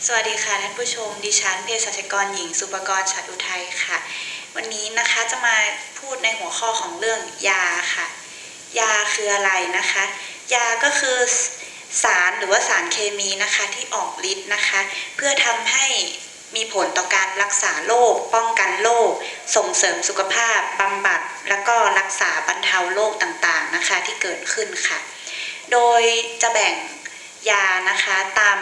สวัสดีค่ะท่านผู้ชมดิฉันเภสัชกรหญิงสุปกรณ์ฉัตรอุทัยค่ะวันนี้นะคะจะมาพูดในหัวข้อของเรื่องยาค่ะยาคืออะไรนะคะยาก็คือสารหรือว่าสารเคมีนะคะที่ออกฤทธิ์นะคะเพื่อทำให้มีผลต่อการรักษาโรคป้องกันโรคส่งเสริมสุขภาพบำบัดแล้วก็รักษาบรรเทาโรคต่างๆนะคะที่เกิดขึ้นค่ะโดยจะแบ่งยานะคะตาม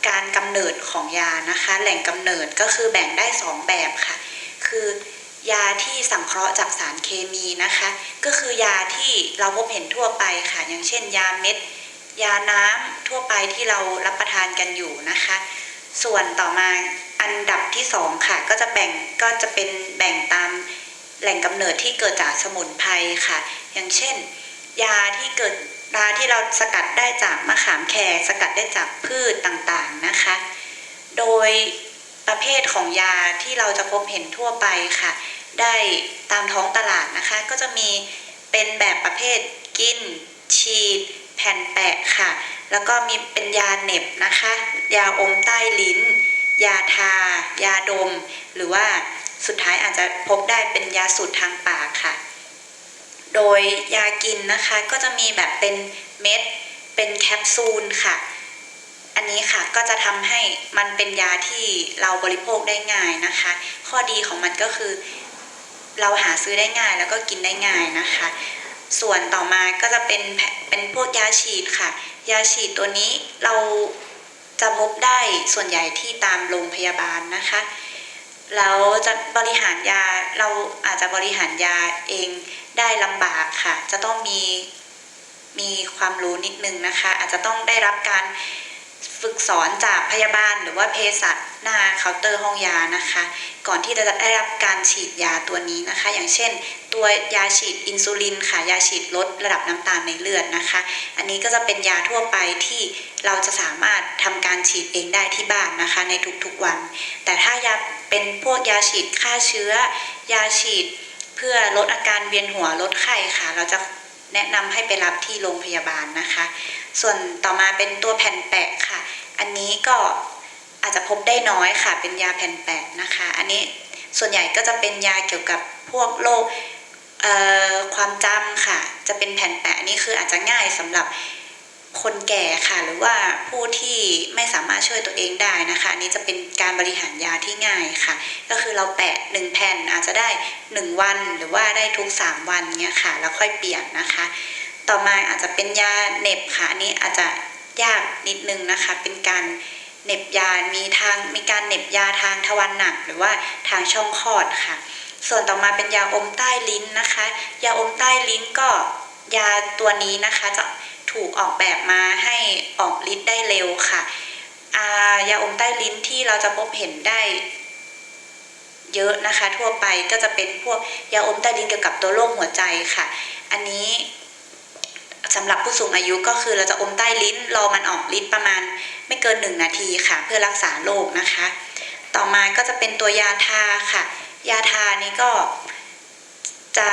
การกำเนิดของยานะคะแหล่งกำเนิดก็คือแบ่งได้2แบบค่ะคือยาที่สังเคราะห์จากสารเคมีนะคะก็คือยาที่เราพบเห็นทั่วไปค่ะอย่างเช่นยาเม็ดยาน้ำทั่วไปที่เรารับประทานกันอยู่นะคะส่วนต่อมาอันดับที่2ค่ะก็จะเป็นแบ่งตามแหล่งกำเนิดที่เกิดจากสมุนไพรค่ะอย่างเช่นยาที่เราสกัดได้จากมะขามแขกสกัดได้จากพืชต่างๆนะคะโดยประเภทของยาที่เราจะพบเห็นทั่วไปค่ะได้ตามท้องตลาดนะคะก็จะมีเป็นแบบประเภทกินฉีดแผ่นแปะค่ะแล้วก็มีเป็นยาเหน็บนะคะยาอมใต้ลิ้นยาทายาดมหรือว่าสุดท้ายอาจจะพบได้เป็นยาสูตรทางปากค่ะโดยยากินนะคะก็จะมีแบบเป็นเม็ดเป็นแคปซูลค่ะอันนี้ค่ะก็จะทำให้มันเป็นยาที่เราบริโภคได้ง่ายนะคะข้อดีของมันก็คือเราหาซื้อได้ง่ายแล้วก็กินได้ง่ายนะคะส่วนต่อมาก็จะเป็นพวกยาฉีดค่ะยาฉีดตัวนี้เราจะพบได้ส่วนใหญ่ที่ตามโรงพยาบาลนะคะแล้วจะบริหารยาเราอาจจะบริหารยาเองได้ลำบากค่ะจะต้องมีความรู้นิดนึงนะคะอาจจะต้องได้รับการฝึกสอนจากพยาบาลหรือว่าเภสัชหน้าเคาน์เตอร์ห้องยานะคะก่อนที่จะได้รับการฉีดยาตัวนี้นะคะอย่างเช่นตัวยาฉีดอินซูลินค่ะยาฉีดลดระดับน้ำตาลในเลือดนะคะอันนี้ก็จะเป็นยาทั่วไปที่เราจะสามารถทำการฉีดเองได้ที่บ้านนะคะในทุกๆวันแต่ถ้ายาเป็นพวกยาฉีดฆ่าเชื้อยาฉีดเพื่อลดอาการเวียนหัวลดไข้ค่ะเราจะแนะนำให้ไปรับที่โรงพยาบาลนะคะส่วนต่อมาเป็นตัวแผ่นแปะค่ะอันนี้ก็อาจจะพบได้น้อยค่ะเป็นยาแผ่นแปะนะคะอันนี้ส่วนใหญ่ก็จะเป็นยาเกี่ยวกับพวกโรคความจำค่ะจะเป็นแผ่นแปะนี่คืออาจจะง่ายสำหรับคนแก่ค่ะหรือว่าผู้ที่ไม่สามารถช่วยตัวเองได้นะคะอันนี้จะเป็นการบริหารยาที่ง่ายค่ะก็คือเราแปะ1แผ่นอาจจะได้1วันหรือว่าได้ทุก3วันเนี้ยค่ะแล้วค่อยเปลี่ยนนะคะต่อมาอาจจะเป็นยาเหน็บค่ะอันนี้อาจจะยากนิดนึงนะคะเป็นการเหน็บยามีการเหน็บยาทางทวารหนักหรือว่าทางช่องคลอดค่ะส่วนต่อมาเป็นยาอมใต้ลิ้นนะคะยาอมใต้ลิ้นก็ยาตัวนี้นะคะจะถูกออกแบบมาให้ออกฤทธิ์ได้เร็วค่ะยาอมใต้ลิ้นที่เราจะพบเห็นได้เยอะนะคะทั่วไปก็จะเป็นพวกยาอมใต้ลิ้นเกี่ยวกับตัวโรคหัวใจค่ะอันนี้สำหรับผู้สูงอายุก็คือเราจะอมใต้ลิ้นรอมันออกฤทธิ์ประมาณไม่เกิน1 นาทีค่ะเพื่อรักษาโรคนะคะต่อมาก็จะเป็นตัวยาทาค่ะยาทานี้ก็จะ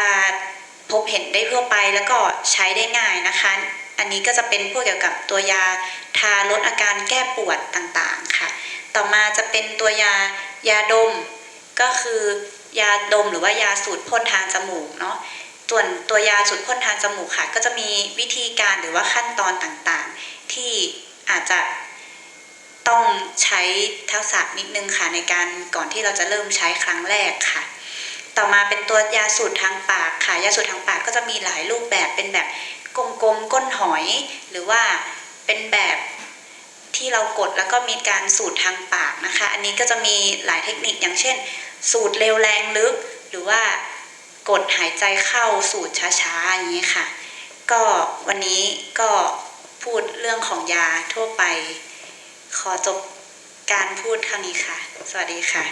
พบเห็นได้ทั่วไปแล้วก็ใช้ได้ง่ายนะคะอันนี้ก็จะเป็นพวกเกี่ยวกับตัวยาทาลดอาการแก้ปวดต่างๆค่ะต่อมาจะเป็นตัวยาดมก็คือยาดมหรือว่ายาสูดพ่นทางจมูกเนาะส่วนตัวยาสูดพ่นทางจมูกค่ะก็จะมีวิธีการหรือว่าขั้นตอนต่างๆที่อาจจะต้องใช้ทักษะนิดนึงค่ะในการก่อนที่เราจะเริ่มใช้ครั้งแรกค่ะต่อมาเป็นตัวยาสูดทางปากค่ะยาสูดทางปากก็จะมีหลายรูปแบบเป็นแบบกลมๆก้นหอยหรือว่าเป็นแบบที่เรากดแล้วก็มีการสูดทางปากนะคะอันนี้ก็จะมีหลายเทคนิคอย่างเช่นสูดเร็วแรงลึกหรือว่ากดหายใจเข้าสูดช้าๆอย่างนี้ค่ะก็วันนี้ก็พูดเรื่องของยาทั่วไปขอจบการพูดเท่านี้ค่ะสวัสดีค่ะ